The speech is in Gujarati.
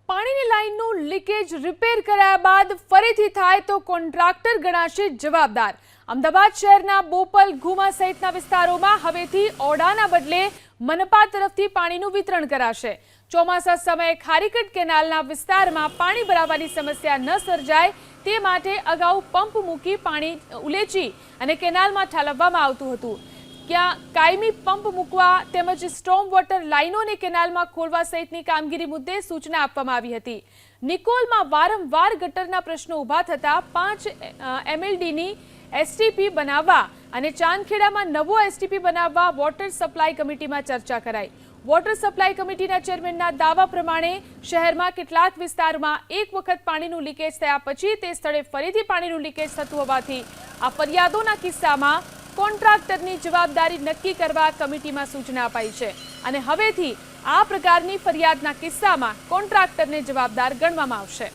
પાણીની લાઇનનું લીકેજ રિપેર કરાયા બાદ ફરીથી થાય તો કોન્ટ્રાક્ટર ગણાશે જવાબદાર। અમદાવાદ શહેરના બોપલ, ઘુમા સહિતના વિસ્તારોમાં હવેથી ઓરડાના બદલે મનપા તરફથી પાણીનું વિતરણ કરાશે। ચોમાસા સમયે ખારીકટ કેનાલના વિસ્તારમાં પાણી ભરાવાની સમસ્યા ન સર્જાય તે માટે અગાઉ પંપ મૂકી પાણી ઉલેચી અને કેનાલમાં ઠાલવવામાં આવતું હતું। ક્યાં કાયમી પંપ મૂકવા તેમજ સ્ટોર્મ વોટર લાઇનોને કેનાલમાં ખોલવા સહિતની કામગીરી મુદ્દે સૂચના આપવામાં આવી હતી। નિકોલમાં વારંવાર ગટરના પ્રશ્નો ઊભા થતા 5 MLDની એસટીપી બનાવવા અને ચાંદખેડામાં નવો એસટીપી બનાવવા વોટર સપ્લાય કમિટીમાં ચર્ચા કરાઈ। વોટર સપ્લાય કમિટીના ચેરમેનના દાવા પ્રમાણે શહેરમાં કેટલાક વિસ્તારમાં એક વખત પાણીનું લીકેજ થયા પછી તે સ્થળે ફરીથી પાણીનું લીકેજ થતું હોવાથી આ ફરિયાદોના કિસ્સામાં કોન્ટ્રાક્ટરની જવાબદારી નક્કી કરવા કમિટીમાં સૂચના અપાઈ છે અને હવેથી આ પ્રકારની ફરિયાદના કિસ્સામાં કોન્ટ્રાક્ટરને જવાબદાર ગણવામાં આવશે।